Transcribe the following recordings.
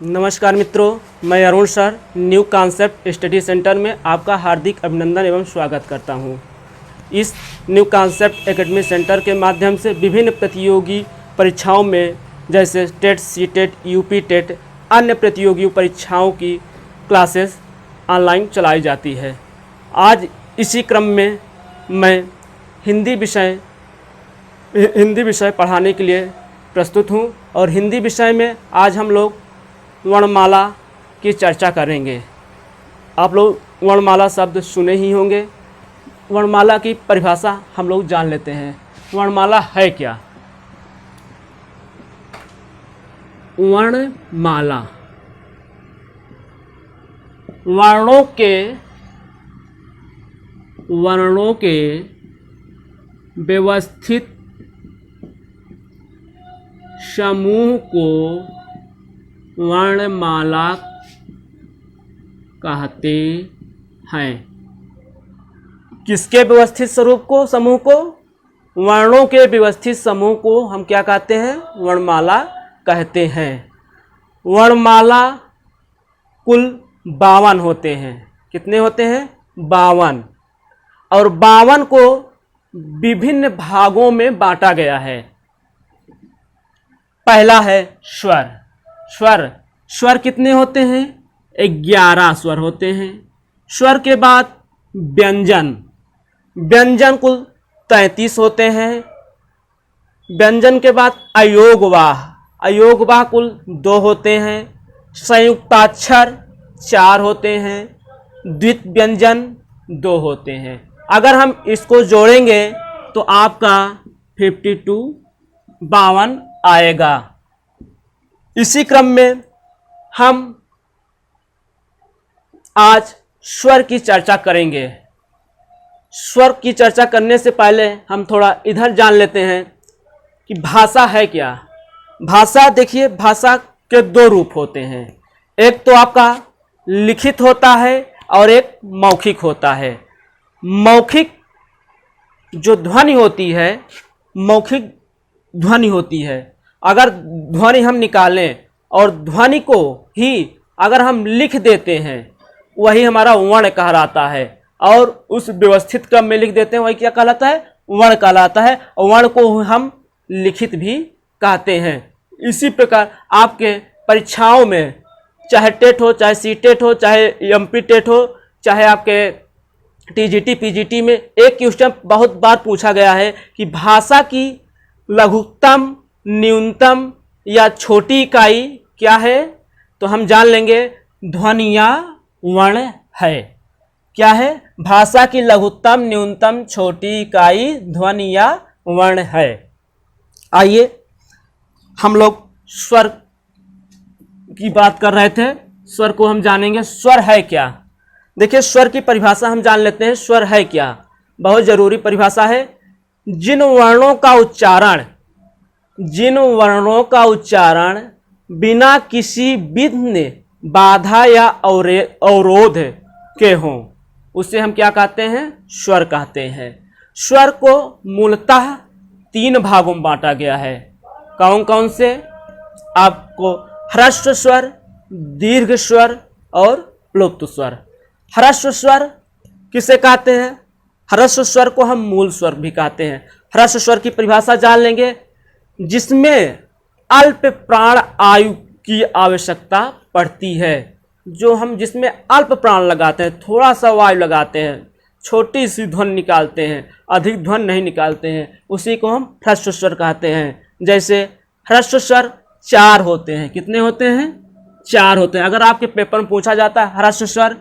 नमस्कार मित्रों, मैं Arun sir new concept study centre में आपका हार्दिक अभिनंदन एवं स्वागत करता हूं। इस न्यू कॉन्सेप्ट एकेडमी सेंटर के माध्यम से विभिन्न प्रतियोगी परीक्षाओं में जैसे टेट, सीटेट, यूपी टेट, अन्य प्रतियोगी परीक्षाओं की क्लासेस ऑनलाइन चलाई जाती है। आज इसी क्रम में मैं हिंदी विषय पढ़ाने के लिए प्रस्तुत हूं और हिंदी विषय में आज हम लोग वर्णमाला की चर्चा करेंगे। आप लोग वर्णमाला शब्द सुने ही होंगे। वर्णमाला की परिभाषा हम लोग जान लेते हैं। वर्णमाला है क्या? वर्णमाला वर्णों के व्यवस्थित समूह को वर्णमाला कहते हैं। किसके व्यवस्थित स्वरूप को, समूह को? वर्णों के व्यवस्थित समूह को हम क्या कहते हैं? वर्णमाला कहते हैं। वर्णमाला कुल 52 होते हैं। कितने होते हैं? 52। और 52 को विभिन्न भागों में बांटा गया है। पहला है स्वर। स्वर कितने होते हैं? 11 स्वर होते हैं। स्वर के बाद व्यंजन कुल 33 होते हैं। व्यंजन के बाद अयोगवाह कुल 2 होते हैं। संयुक्ताक्षर 4 होते हैं। द्वित व्यंजन 2 होते हैं। अगर हम इसको जोड़ेंगे तो आपका 52 आएगा। इसी क्रम में हम आज स्वर की चर्चा करेंगे। स्वर की चर्चा करने से पहले हम थोड़ा इधर जान लेते हैं कि भाषा है क्या। भाषा देखिए, भाषा के 2 रूप होते हैं। एक तो आपका लिखित होता है और एक मौखिक होता है। मौखिक जो ध्वनि होती है, मौखिक ध्वनि होती है। अगर ध्वनि हम निकालें और ध्वनि को ही अगर हम लिख देते हैं, वही हमारा वर्ण कहलाता है। और उस व्यवस्थित क्रम में लिख देते हैं, वही क्या कहलाता है? वर्ण कहलाता है। और वर्ण को हम लिखित भी कहते हैं। इसी प्रकार आपके परीक्षाओं में चाहे टेट हो, चाहे सीटेट हो, चाहे एमपी टेट हो, चाहे आपके टीजीटी, पीजीटी में एक क्वेश्चन बहुत बार पूछा गया है कि भाषा की लघुत्तम, न्यूनतम या छोटी इकाई क्या है? तो हम जान लेंगे, ध्वनि या वर्ण है। क्या है? भाषा की लघुत्तम, न्यूनतम, छोटी इकाई ध्वनि या वर्ण है। आइए हम लोग स्वर की बात कर रहे थे। स्वर को हम जानेंगे। स्वर है क्या? देखिए, स्वर की परिभाषा हम जान लेते हैं। स्वर है क्या? बहुत जरूरी परिभाषा है। जिन वर्णों का उच्चारण बिना किसी विघ्न, बाधा या अवरोध के हों, उसे हम क्या कहते हैं? स्वर कहते हैं। स्वर को मूलतः 3 भागों में बांटा गया है। कौन कौन से? आपको ह्रस्व स्वर, दीर्घ स्वर और प्लुप्त स्वर। ह्रस्व स्वर किसे कहते हैं? ह्रस्व स्वर को हम मूल स्वर भी कहते हैं। ह्रस्व स्वर की परिभाषा जान लेंगे। जिसमें अल्प प्राण आयु की आवश्यकता पड़ती है। जिसमें अल्प प्राण लगाते हैं, थोड़ा सा वायु लगाते हैं, छोटी सी ध्वनि निकालते हैं, अधिक ध्वनि नहीं निकालते हैं, उसी को हम ह्रस्व स्वर कहते हैं। जैसे ह्रस्व स्वर 4 होते हैं। कितने होते हैं? 4 होते हैं। अगर आपके पेपर में पूछा जाता है ह्रस्व स्वर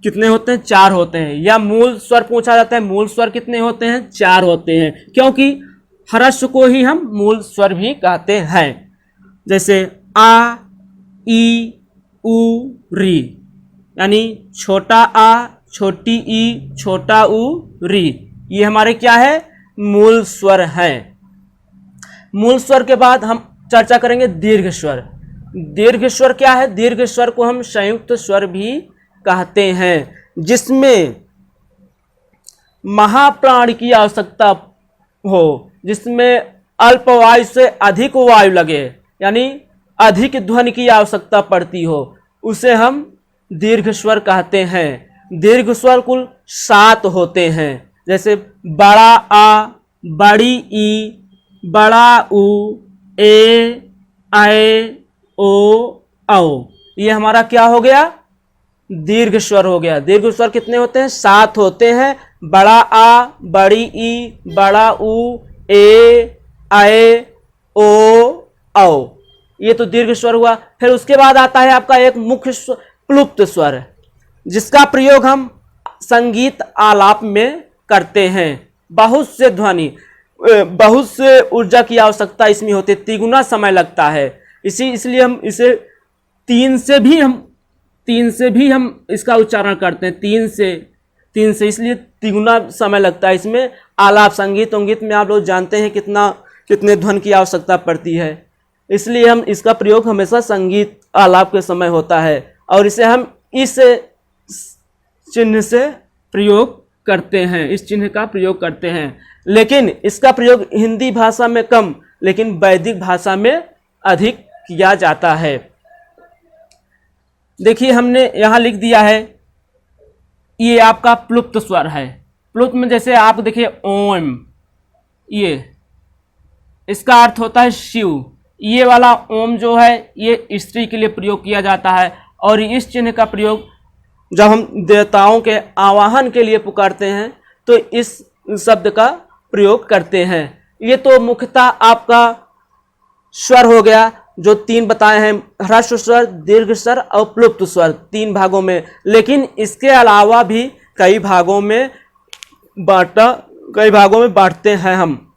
कितने होते हैं? 4 होते हैं। या मूल स्वर पूछा जाता है, मूल स्वर कितने होते हैं? 4 होते हैं। क्योंकि ह्रस्व को ही हम मूल स्वर भी कहते हैं। जैसे आ, ई, उ, री, यानी छोटा आ, छोटी ई, छोटा उ, री, ये हमारे क्या है? मूल स्वर हैं। मूल स्वर के बाद हम चर्चा करेंगे दीर्घ स्वर। दीर्घ स्वर क्या है? दीर्घ स्वर को हम संयुक्त स्वर भी कहते हैं। जिसमें महाप्राण की आवश्यकता हो, जिसमें अल्प वायु से अधिक वायु लगे, यानी अधिक ध्वनि की आवश्यकता पड़ती हो, उसे हम दीर्घ स्वर कहते हैं। दीर्घ स्वर कुल 7 होते हैं, जैसे बड़ा आ, बड़ी ई, बड़ा ऊ, ए, ऐ, ओ, औ। ये हमारा क्या हो गया? दीर्घ स्वर हो गया। दीर्घ स्वर कितने होते हैं? 7 होते हैं। बड़ा आ, बड़ी ई, बड़ा ऊ, ए, ऐ, ओ, औ। ये तो दीर्घ स्वर हुआ। फिर उसके बाद आता है आपका एक मुख्य स्वर, प्लुप्त स्वर, जिसका प्रयोग हम संगीत आलाप में करते हैं। बहुत से ध्वनि, बहुत से ऊर्जा की आवश्यकता इसमें होती है, तिगुना समय लगता है। इसलिए हम इसे तीन से भी हम इसका उच्चारण करते हैं। तीन से इसलिए तिगुना समय लगता है इसमें। आलाप संगीत में आप लोग जानते हैं कितने ध्वनि की आवश्यकता पड़ती है, इसलिए हम इसका प्रयोग हमेशा संगीत आलाप के समय होता है, और इसे हम इस चिन्ह से प्रयोग करते हैं, इस चिन्ह का प्रयोग करते हैं। लेकिन इसका प्रयोग हिंदी भाषा में कम, लेकिन वैदिक भाषा में अधिक किया जाता है। देखिए हमने यहाँ लिख दिया है, ये आपका प्लुप्त स्वर है। प्लुप्त में जैसे आप देखिए ओम, ये इसका अर्थ होता है शिव। ये वाला ओम जो है ये स्त्री के लिए प्रयोग किया जाता है, और इस चिन्ह का प्रयोग जब हम देवताओं के आवाहन के लिए पुकारते हैं तो इस शब्द का प्रयोग करते हैं। ये तो मुख्यतः आपका स्वर हो गया, जो 3 बताए हैं, ह्रस्व स्वर, दीर्घ स्वर और प्लुप्त स्वर, 3 भागों में। लेकिन इसके अलावा भी कई भागों में बांटते हैं हम।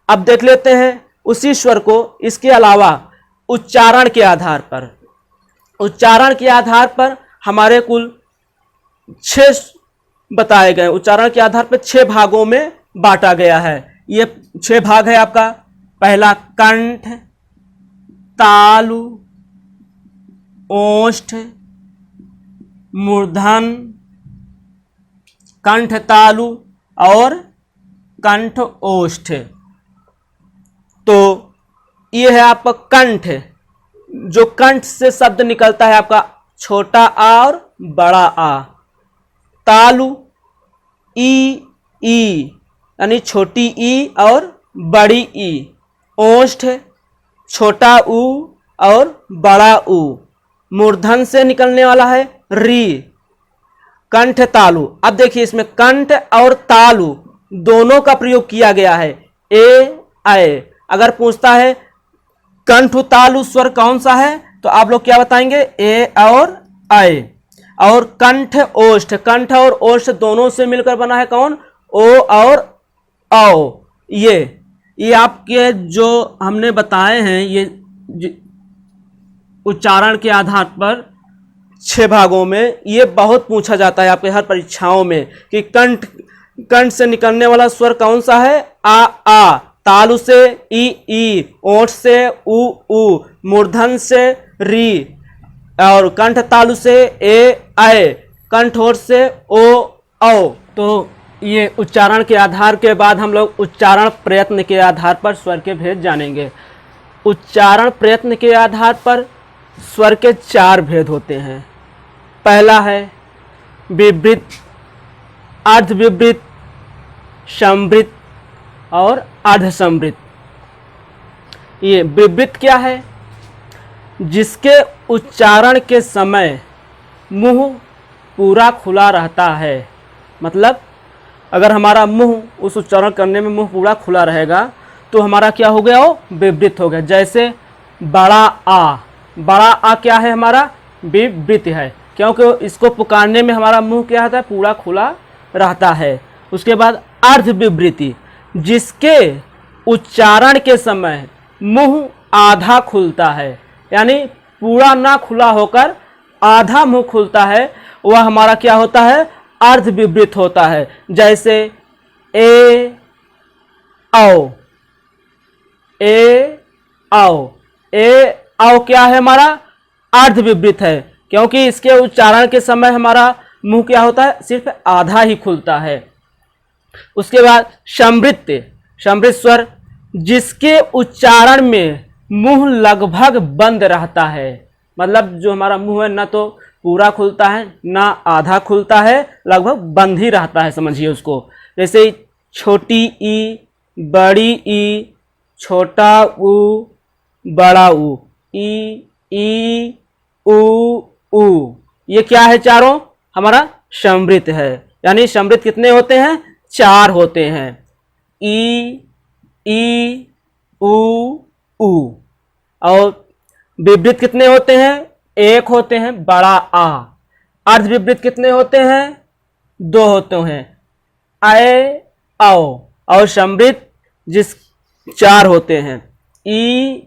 अब देख लेते हैं उसी स्वर को इसके अलावा उच्चारण के आधार पर हमारे कुल 6 बताए गए। उच्चारण के आधार पर 6 भागों में बांटा गया है। ये 6 भाग है आपका। पहला कंठ, तालु, ओष्ठ, मूर्धन, कंठ तालु और कंठ ओष्ठ। तो ये है आपका कंठ, जो कंठ से शब्द निकलता है आपका छोटा आ और बड़ा आ। तालु, ई यानी छोटी ई और बड़ी ई। ओष्ठ, छोटा ऊ और बड़ा ऊ। मूर्धन से निकलने वाला है री। कंठ तालु, अब देखिए इसमें कंठ और तालु दोनों का प्रयोग किया गया है। ए, ऐ। अगर पूछता है कंठ तालु स्वर कौन सा है, तो आप लोग क्या बताएंगे? ए और ऐ। और कंठ और ओष्ठ दोनों से मिलकर बना है कौन? ओ और औ। ये आपके जो हमने बताए हैं, ये उच्चारण के आधार पर 6 भागों में, ये बहुत पूछा जाता है आपके हर परीक्षाओं में कि कंठ से निकलने वाला स्वर कौन सा है? आ। तालु से ई, ओठ से ऊ, मूर्धन से री, और कंठ तालु से ए, ऐ, कंठ ओठ से ओ, औ। तो ये उच्चारण के आधार के बाद हम लोग उच्चारण प्रयत्न के आधार पर स्वर के भेद जानेंगे। उच्चारण प्रयत्न के आधार पर स्वर के 4 भेद होते हैं। पहला है विवृत, अर्धविवृत, संवृत और अर्धसंवृत। ये विवृत क्या है? जिसके उच्चारण के समय मुंह पूरा खुला रहता है। मतलब अगर हमारा मुंह उस उच्चारण करने में मुंह पूरा खुला रहेगा तो हमारा क्या हो गया? वो विवृत हो गया। जैसे बड़ा आ क्या है? हमारा विवृत है, क्योंकि इसको पुकारने में हमारा मुंह क्या होता है? पूरा खुला रहता है। उसके बाद अर्धविवृति, जिसके उच्चारण के समय मुंह आधा खुलता है, यानी पूरा ना खुला होकर आधा मुंह खुलता है, वह हमारा क्या होता है? अर्धविवृत होता है। जैसे ए, औ। क्या है? हमारा अर्धविवृत है, क्योंकि इसके उच्चारण के समय हमारा मुंह क्या होता है? सिर्फ आधा ही खुलता है। उसके बाद संवृत स्वर, जिसके उच्चारण में मुंह लगभग बंद रहता है। मतलब जो हमारा मुंह है ना तो पूरा खुलता है ना आधा खुलता है, लगभग बंद ही रहता है, समझिए उसको। जैसे छोटी ई, बड़ी ई, छोटा ऊ, बड़ा ऊ, ई उ। ये क्या है? चारों हमारा समृद्ध है। यानी समृद्ध कितने होते हैं? 4 होते हैं। ई उ। और विवृत कितने होते हैं? 1 होते हैं, बड़ा आ। अर्ध विवृत कितने होते हैं? 2 होते हैं, ए औ। और समृद्ध 4 होते हैं, ई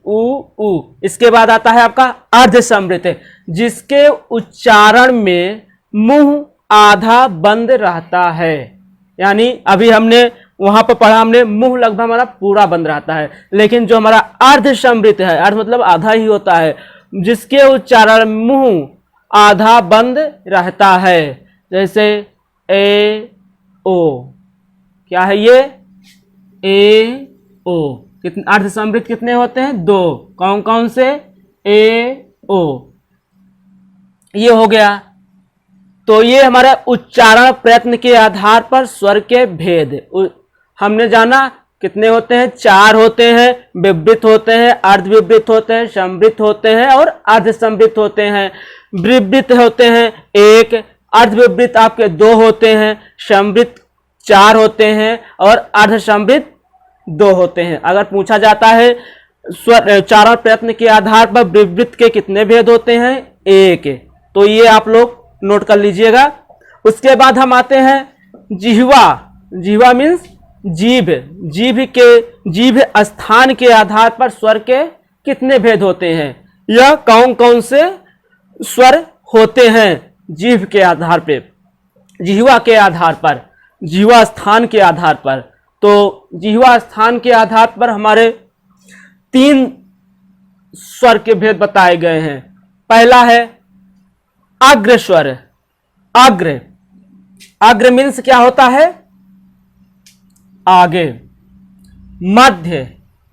उ। इसके बाद आता है आपका अर्ध समृद्ध, जिसके उच्चारण में मुंह आधा बंद रहता है। यानी अभी हमने वहां पर पढ़ा, हमने मुंह लगभग हमारा पूरा बंद रहता है, लेकिन जो हमारा अर्ध समृद्ध है, अर्ध मतलब आधा ही होता है, जिसके उच्चारण मुंह आधा बंद रहता है। जैसे ए ओ, क्या है ये? ए ओ। कितने अर्ध समृद्ध कितने होते हैं? 2। कौन कौन से? ए ओ। ये हो गया। तो ये हमारा उच्चारण प्रयत्न के आधार पर स्वर के भेद हमने जाना। कितने होते हैं? 4 होते हैं। विवृत होते हैं, अर्ध विवृत होते हैं, समृद्ध होते हैं और अर्ध समृद्ध होते हैं। विवृत होते हैं 1, अर्ध विवृत आपके 2 होते हैं, समृद्ध 4 होते हैं और अर्ध समृद्ध 2 होते हैं। अगर पूछा जाता है स्वर उच्चारण प्रयत्न के आधार पर विवृत के कितने भेद होते हैं? 1। तो ये आप लोग नोट कर लीजिएगा। उसके बाद हम आते हैं जिह्वा। जिह्वा मीन्स जीभ। जीभ स्थान के आधार पर स्वर के कितने भेद होते हैं? यह कौन कौन से स्वर होते हैं जीभ के आधार पे, जिह्वा के आधार पर, जिह्वा स्थान के आधार पर? तो जिह्वा स्थान के आधार पर हमारे 3 स्वर के भेद बताए गए हैं। पहला है अग्र स्वर। अग्र मीन्स क्या होता है? आगे, मध्य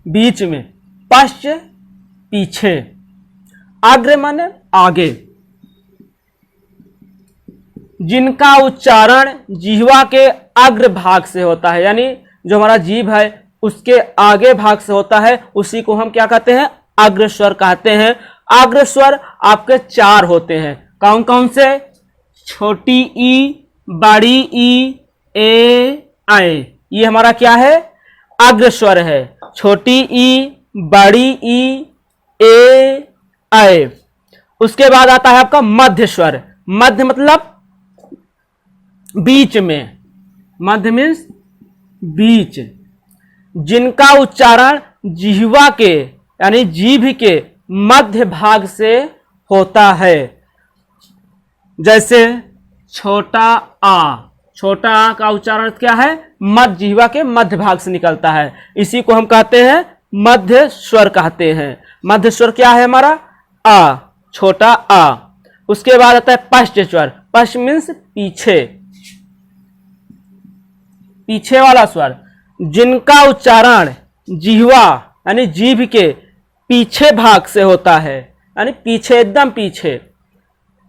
बीच में, पश्च पीछे। अग्र माने आगे, जिनका उच्चारण जिह्वा के अग्र भाग से होता है। यानी जो हमारा जीभ है उसके आगे भाग से होता है, उसी को हम क्या कहते हैं? अग्र स्वर कहते हैं। अग्र स्वर आपके 4 होते हैं। कौन कौन से? छोटी ई, बड़ी ई, ए ऐ। ये हमारा क्या है? अग्र स्वर है। छोटी ई, बड़ी ई, ए ऐ। उसके बाद आता है आपका मध्य स्वर। मध्य मतलब बीच में, मध्य मीन्स बीच, जिनका उच्चारण जिह्वा के यानी जीभ के मध्य भाग से होता है। जैसे छोटा आ। छोटा आ का उच्चारण क्या है? मध्य, जिह्वा के मध्य भाग से निकलता है। इसी को हम कहते हैं मध्य स्वर कहते हैं। मध्य स्वर क्या है हमारा? आ, छोटा आ। उसके बाद आता है पश्च स्वर। पश्च मीन्स पीछे, पीछे वाला स्वर, जिनका उच्चारण जिह्वा यानी जीभ के पीछे भाग से होता है, यानी पीछे, एकदम पीछे।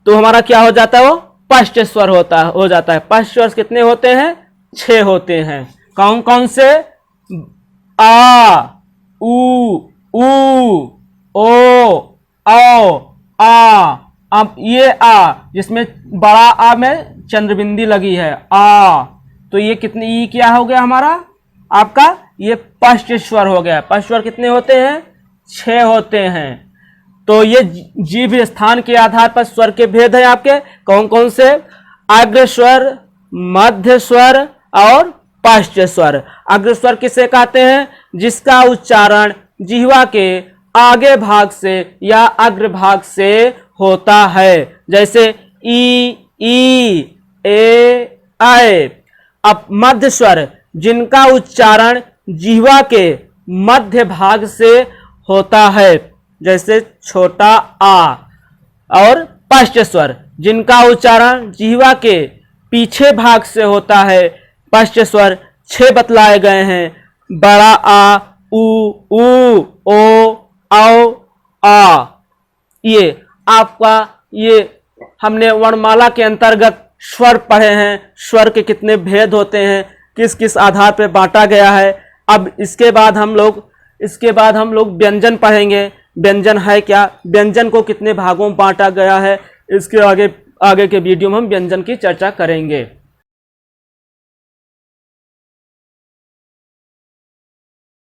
तो हमारा क्या हो जाता है? वो पश्च स्वर हो जाता है। पश्च स्वर कितने होते हैं? 6 होते हैं। कौन कौन से? आ, उ, ओ, औ, आ। अब ये आ, जिसमें बड़ा आ में चंद्रबिंदी लगी है, आ, तो ये कितनी ई क्या हो गया हमारा? आपका ये पश्च स्वर हो गया। पश्च स्वर कितने होते हैं? 6 होते हैं। तो ये जीभ स्थान के आधार पर स्वर के भेद हैं आपके। कौन कौन से? अग्र स्वर, मध्य स्वर और पश्च स्वर। अग्र स्वर किसे कहते हैं? जिसका उच्चारण जिह्वा के आगे भाग से या अग्र भाग से होता है। जैसे ई, ए ऐ। अब मध्य स्वर, जिनका उच्चारण जिह्वा के मध्य भाग से होता है। जैसे छोटा आ। और पश्च स्वर, जिनका उच्चारण जिह्वा के पीछे भाग से होता है। पश्च स्वर 6 बतलाए गए हैं। बड़ा आ, उ, ओ, औ, आ। ये आपका ये हमने वर्णमाला के अंतर्गत स्वर पढ़े हैं, स्वर के कितने भेद होते हैं, किस किस आधार पर बांटा गया है। अब इसके बाद हम लोग व्यंजन पढ़ेंगे। व्यंजन है क्या, व्यंजन को कितने भागों में बांटा गया है, इसके आगे के वीडियो में हम व्यंजन की चर्चा करेंगे।